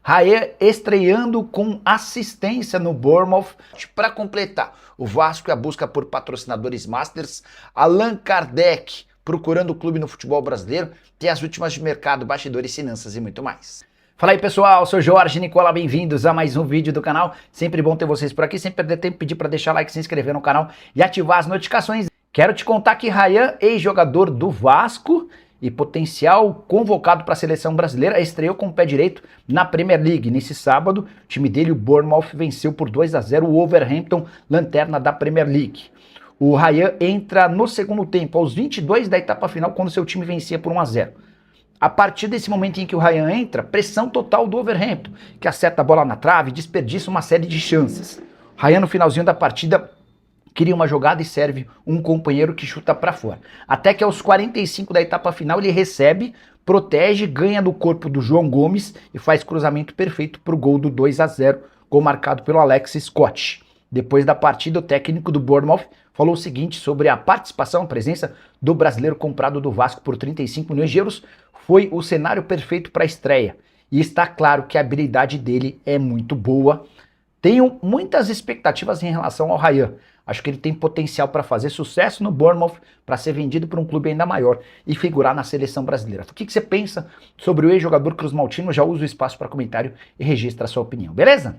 Ryan estreando com assistência no Bournemouth. Para completar, o Vasco e a busca por patrocinadores masters, Allan Kardec procurando o clube no futebol brasileiro, tem as últimas de mercado, bastidores, finanças e muito mais. Fala aí pessoal, eu sou Jorge Nicola, bem-vindos a mais um vídeo do canal. Sempre bom ter vocês por aqui, sem perder tempo, pedir para deixar like, se inscrever no canal e ativar as notificações. Quero te contar que Ryan, ex-jogador do Vasco e potencial convocado para a seleção brasileira, estreou com o pé direito na Premier League. Nesse sábado, o time dele, o Bournemouth, venceu por 2-0 o Wolverhampton, lanterna da Premier League. O Ryan entra no segundo tempo, aos 22 da etapa final, quando seu time vencia por 1-0. A partir desse momento em que o Ryan entra, pressão total do Wolverhampton, que acerta a bola na trave e desperdiça uma série de chances. O Ryan, no finalzinho da partida, cria uma jogada e serve um companheiro que chuta para fora. Até que aos 45 da etapa final ele recebe, protege, ganha do corpo do João Gomes e faz cruzamento perfeito para o gol do 2-0, gol marcado pelo Alex Scott. Depois da partida, o técnico do Bournemouth falou o seguinte sobre a participação, a presença do brasileiro comprado do Vasco por 35 milhões de euros. Foi o cenário perfeito para a estreia. E está claro que a habilidade dele é muito boa. Tenho muitas expectativas em relação ao Ryan. Acho que ele tem potencial para fazer sucesso no Bournemouth, para ser vendido para um clube ainda maior e figurar na seleção brasileira. O que você pensa sobre o ex-jogador cruzmaltino? Já usa o espaço para comentário e registra a sua opinião, beleza?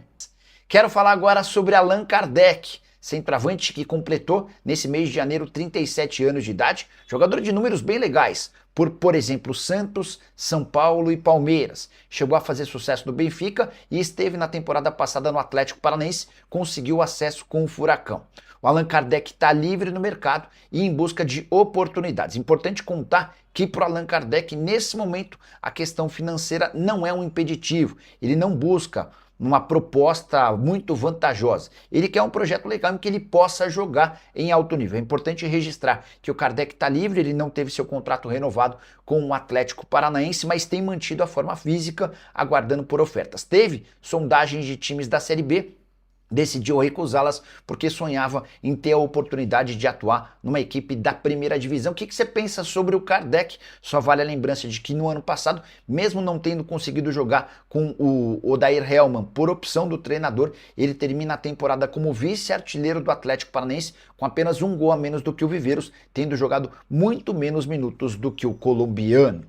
Quero falar agora sobre Allan Kardec, centroavante que completou nesse mês de janeiro 37 anos de idade, jogador de números bem legais, por exemplo, Santos, São Paulo e Palmeiras. Chegou a fazer sucesso no Benfica e esteve na temporada passada no Atlético Paranaense, conseguiu acesso com o Furacão. O Allan Kardec está livre no mercado e em busca de oportunidades. Importante contar que para o Allan Kardec, nesse momento, a questão financeira não é um impeditivo. Ele não busca uma proposta muito vantajosa. Ele quer um projeto legal em que ele possa jogar em alto nível. É importante registrar que o Kardec está livre, ele não teve seu contrato renovado com o Atlético Paranaense, mas tem mantido a forma física, aguardando por ofertas. Teve sondagens de times da Série B, decidiu recusá-las porque sonhava em ter a oportunidade de atuar numa equipe da primeira divisão. O que você pensa sobre o Kardec? Só vale a lembrança de que no ano passado, mesmo não tendo conseguido jogar com o Odair Hellmann por opção do treinador, ele termina a temporada como vice-artilheiro do Atlético Paranaense com apenas um gol a menos do que o Viveiros, tendo jogado muito menos minutos do que o colombiano.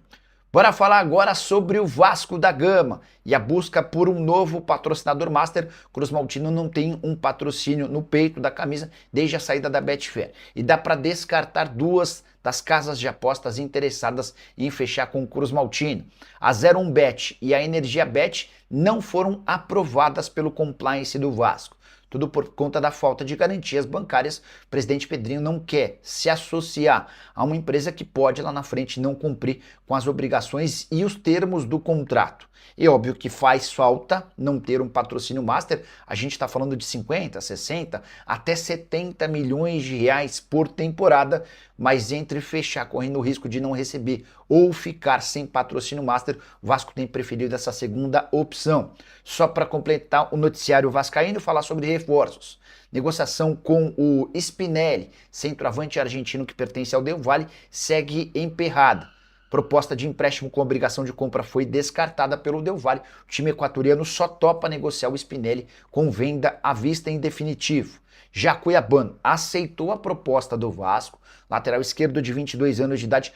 Bora falar agora sobre o Vasco da Gama e a busca por um novo patrocinador master. Cruzmaltino não tem um patrocínio no peito da camisa desde a saída da Betfair. E dá para descartar duas das casas de apostas interessadas em fechar com o Cruzmaltino. A 01Bet e a Energia Bet não foram aprovadas pelo compliance do Vasco. Tudo por conta da falta de garantias bancárias. O presidente Pedrinho não quer se associar a uma empresa que pode lá na frente não cumprir com as obrigações e os termos do contrato. É óbvio que faz falta não ter um patrocínio master. A gente está falando de 50, 60, até 70 milhões de reais por temporada, mas entre fechar correndo o risco de não receber ou ficar sem patrocínio master, o Vasco tem preferido essa segunda opção. Só para completar o noticiário vascaíno, falar sobre reforços. Negociação com o Spinelli, centroavante argentino que pertence ao Del Valle, segue emperrada. Proposta de empréstimo com obrigação de compra foi descartada pelo Del Valle. O time equatoriano só topa negociar o Spinelli com venda à vista em definitivo. Já Cuiabano aceitou a proposta do Vasco. Lateral esquerdo de 22 anos de idade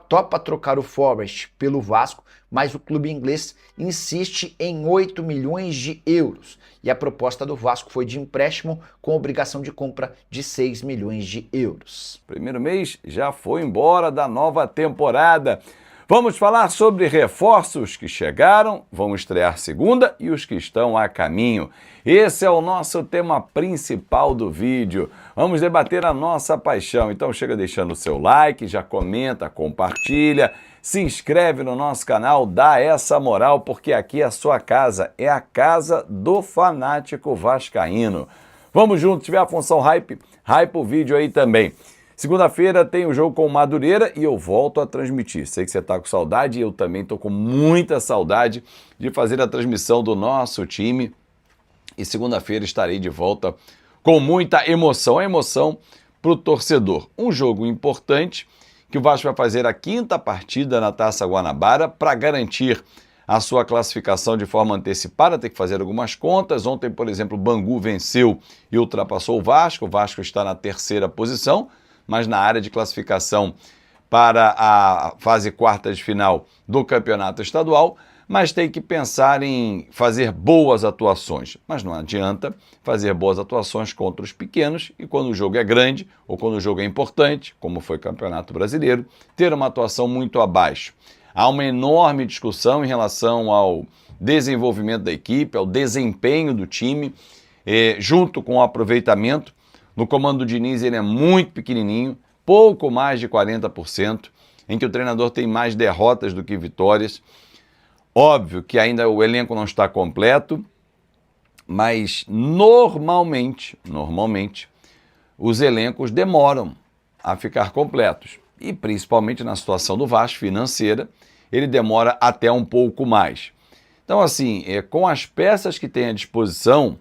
topa trocar o Forest pelo Vasco, mas o clube inglês insiste em 8 milhões de euros. E a proposta do Vasco foi de empréstimo com obrigação de compra de 6 milhões de euros. Primeiro mês já foi embora da nova temporada. Vamos falar sobre reforços que chegaram, vão estrear segunda e os que estão a caminho. Esse é o nosso tema principal do vídeo. Vamos debater a nossa paixão. Então chega deixando o seu like, já comenta, compartilha, se inscreve no nosso canal, dá essa moral, porque aqui é a sua casa, é a casa do fanático vascaíno. Vamos junto, tiver a função hype o vídeo aí também. Segunda-feira tem o jogo com o Madureira e eu volto a transmitir. Sei que você está com saudade e eu também estou com muita saudade de fazer a transmissão do nosso time. E segunda-feira estarei de volta com muita emoção. A emoção para o torcedor. Um jogo importante que o Vasco vai fazer a 5ª partida na Taça Guanabara para garantir a sua classificação de forma antecipada, tem que fazer algumas contas. Ontem, por exemplo, o Bangu venceu e ultrapassou o Vasco está na terceira posição, mas na área de classificação para a fase quarta de final do campeonato estadual, mas tem que pensar em fazer boas atuações. Mas não adianta fazer boas atuações contra os pequenos e quando o jogo é grande ou quando o jogo é importante, como foi o Campeonato Brasileiro, ter uma atuação muito abaixo. Há uma enorme discussão em relação ao desenvolvimento da equipe, ao desempenho do time, junto com o aproveitamento. No comando do Diniz ele é muito pequenininho, pouco mais de 40%, em que o treinador tem mais derrotas do que vitórias. Óbvio que ainda o elenco não está completo, mas normalmente, os elencos demoram a ficar completos. E principalmente na situação do Vasco financeira, ele demora até um pouco mais. Então, assim, com as peças que tem à disposição,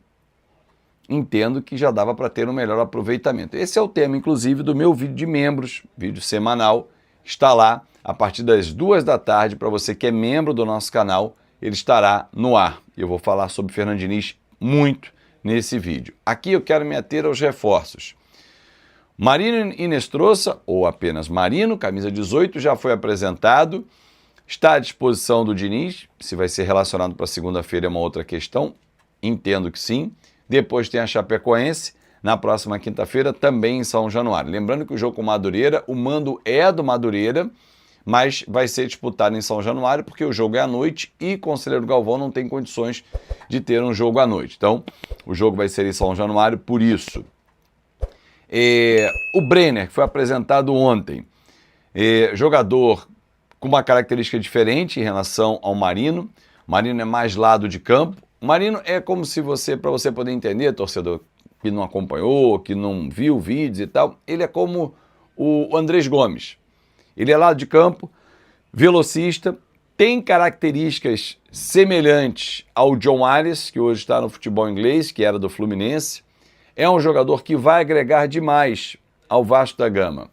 entendo que já dava para ter um melhor aproveitamento. Esse é o tema, inclusive, do meu vídeo de membros, vídeo semanal, está lá a partir das 2 da tarde, para você que é membro do nosso canal, ele estará no ar. Eu vou falar sobre Fernando Diniz muito nesse vídeo. Aqui eu quero me ater aos reforços. Marino Inestrosa, ou apenas Marino, camisa 18, já foi apresentado, está à disposição do Diniz. Se vai ser relacionado para segunda-feira é uma outra questão, entendo que sim. Depois tem a Chapecoense, na próxima quinta-feira, também em São Januário. Lembrando que o jogo com o Madureira, o mando é do Madureira, mas vai ser disputado em São Januário, porque o jogo é à noite e o Conselheiro Galvão não tem condições de ter um jogo à noite. Então, o jogo vai ser em São Januário por isso. O Brenner, que foi apresentado ontem, jogador com uma característica diferente em relação ao Marino. O Marino é mais lado de campo. O Marino é como se para você poder entender, torcedor que não acompanhou, que não viu vídeos e tal, ele é como o Andrés Gomes. Ele é lado de campo, velocista, tem características semelhantes ao John Arias, que hoje está no futebol inglês, que era do Fluminense. É um jogador que vai agregar demais ao Vasco da Gama.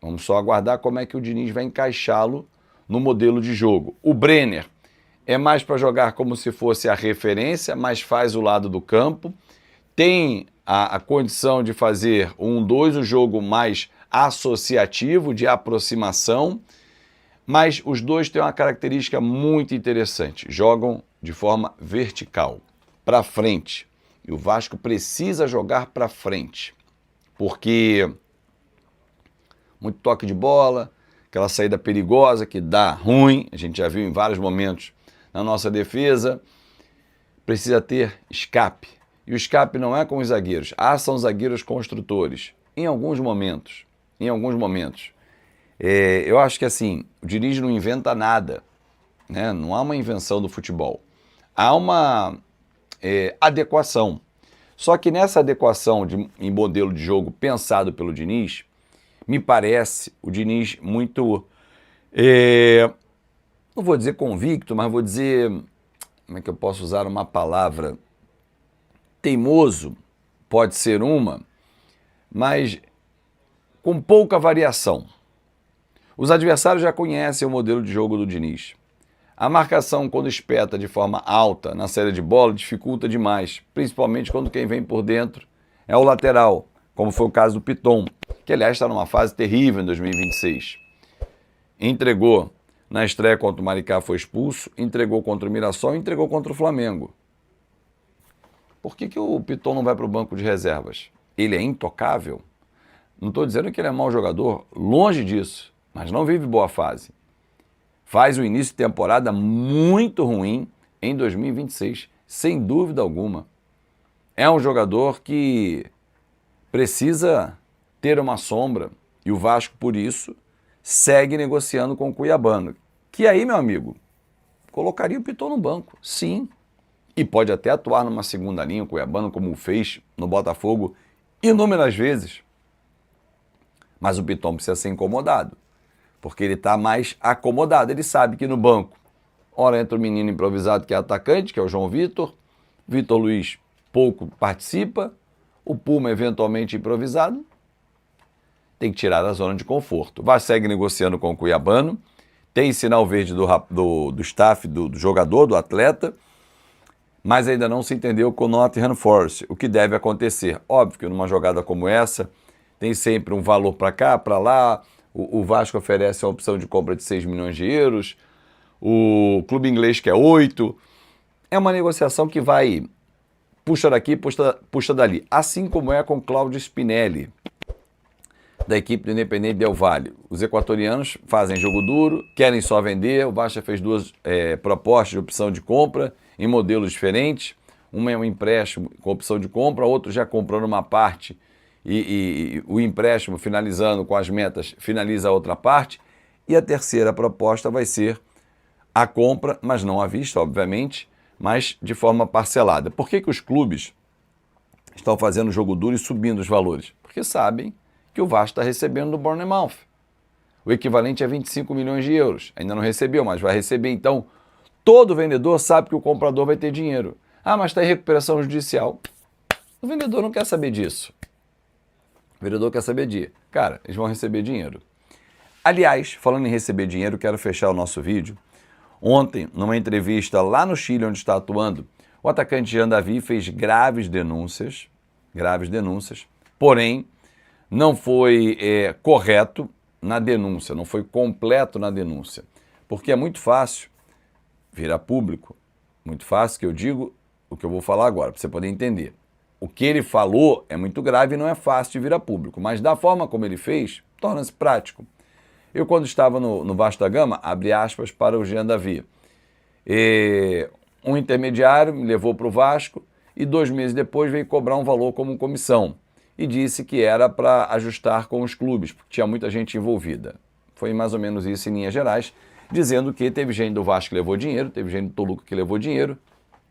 Vamos só aguardar como é que o Diniz vai encaixá-lo no modelo de jogo. O Brenner é mais para jogar como se fosse a referência, mas faz o lado do campo. Tem a condição de fazer 1-2, o jogo mais associativo, de aproximação, mas os dois têm uma característica muito interessante. Jogam de forma vertical, para frente. E o Vasco precisa jogar para frente, porque muito toque de bola, aquela saída perigosa que dá ruim, a gente já viu em vários momentos na nossa defesa, precisa ter escape. E o escape não é com os zagueiros, são zagueiros construtores, em alguns momentos. Eu acho que assim, o Diniz não inventa nada, né? Não há uma invenção do futebol. Há uma adequação. Só que nessa adequação em modelo de jogo pensado pelo Diniz, me parece o Diniz muito, não vou dizer convicto, mas vou dizer, como é que eu posso usar uma palavra? Teimoso, pode ser uma, mas com pouca variação. Os adversários já conhecem o modelo de jogo do Diniz. A marcação, quando espeta de forma alta na saída de bola, dificulta demais, principalmente quando quem vem por dentro é o lateral, como foi o caso do Piton, que aliás está numa fase terrível em 2026. Entregou na estreia contra o Maricá, foi expulso, entregou contra o Mirassol e entregou contra o Flamengo. Por que o Piton não vai para o banco de reservas? Ele é intocável? Não estou dizendo que ele é mau jogador, longe disso, mas não vive boa fase. Faz o início de temporada muito ruim em 2026, sem dúvida alguma. É um jogador que precisa ter uma sombra e o Vasco, por isso, segue negociando com o Cuiabano. Que aí, meu amigo, colocaria o Piton no banco, sim. E pode até atuar numa segunda linha, o Cuiabano, como fez no Botafogo inúmeras vezes. Mas o Piton precisa ser incomodado, porque ele está mais acomodado. Ele sabe que no banco, ora entra o menino improvisado que é atacante, que é o João Vitor Luiz pouco participa, o Puma eventualmente improvisado, tem que tirar da zona de conforto. Vai segue negociando com o Cuiabano, tem sinal verde do staff, do jogador, do atleta, mas ainda não se entendeu com o Nottingham Forest, o que deve acontecer. Óbvio que numa jogada como essa, tem sempre um valor para cá, para lá, o Vasco oferece uma opção de compra de 6 milhões de euros, o clube inglês quer 8, é uma negociação que vai, puxa daqui, puxa dali, assim como é com Cláudio Spinelli, da equipe do Independente Del Valle. Os equatorianos fazem jogo duro, querem só vender, o Vasco fez duas propostas de opção de compra em modelos diferentes, uma é um empréstimo com opção de compra, outro já comprando uma parte e o empréstimo finalizando com as metas, finaliza a outra parte, e a terceira proposta vai ser a compra, mas não à vista, obviamente, mas de forma parcelada. Por que os clubes estão fazendo jogo duro e subindo os valores? Porque sabem que o Vasco está recebendo do Bournemouth. O equivalente a 25 milhões de euros. Ainda não recebeu, mas vai receber. Então, todo vendedor sabe que o comprador vai ter dinheiro. Ah, mas está em recuperação judicial. O vendedor não quer saber disso. O vendedor quer saber de, cara, eles vão receber dinheiro. Aliás, falando em receber dinheiro, quero fechar o nosso vídeo. Ontem, numa entrevista lá no Chile, onde está atuando, o atacante Jean David fez graves denúncias, porém, não foi correto na denúncia, não foi completo na denúncia, porque é muito fácil virar público, muito fácil que eu digo o que eu vou falar agora, para você poder entender. O que ele falou é muito grave e não é fácil de virar público, mas da forma como ele fez, torna-se prático. Eu, quando estava no Vasco da Gama, abri aspas para o Jean David. Um intermediário me levou para o Vasco e 2 meses depois veio cobrar um valor como comissão e disse que era para ajustar com os clubes, porque tinha muita gente envolvida. Foi mais ou menos isso em linhas gerais, dizendo que teve gente do Vasco que levou dinheiro, teve gente do Toluca que levou dinheiro.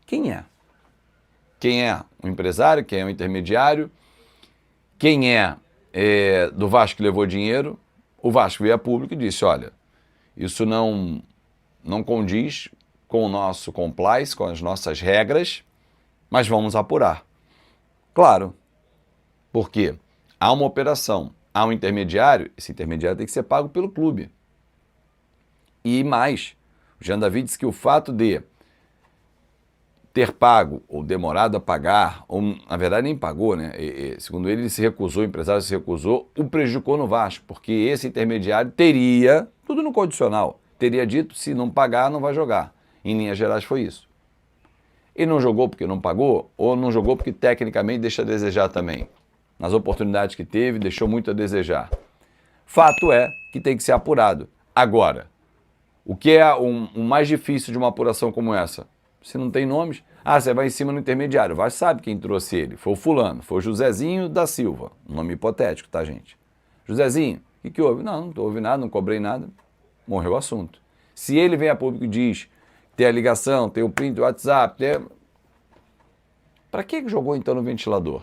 Quem é? Quem é o empresário? Quem é o intermediário? Quem é do Vasco que levou dinheiro? O Vasco veio a público e disse, olha, isso não condiz com o nosso compliance, com as nossas regras, mas vamos apurar. Claro, porque há uma operação, há um intermediário, esse intermediário tem que ser pago pelo clube. E mais, o Jean David disse que o fato de ter pago ou demorado a pagar, ou na verdade nem pagou, né? Segundo ele se recusou, o empresário se recusou, o prejudicou no Vasco, porque esse intermediário teria, tudo no condicional, teria dito se não pagar não vai jogar. Em linhas gerais foi isso. Ele não jogou porque não pagou, ou não jogou porque tecnicamente deixa a desejar também. Nas oportunidades que teve, deixou muito a desejar. Fato é que tem que ser apurado. Agora, o que é o mais difícil de uma apuração como essa? Se não tem nomes, você vai em cima no intermediário. Vai, sabe quem trouxe ele. Foi o fulano, foi o Josézinho da Silva. Um nome hipotético, tá, gente? Josézinho, o que houve? Não houve nada, não cobrei nada. Morreu o assunto. Se ele vem a público e diz, tem a ligação, tem o print do WhatsApp, para que jogou então no ventilador?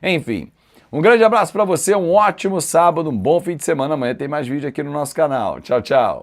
Enfim, um grande abraço para você, um ótimo sábado, um bom fim de semana. Amanhã tem mais vídeo aqui no nosso canal. Tchau, tchau.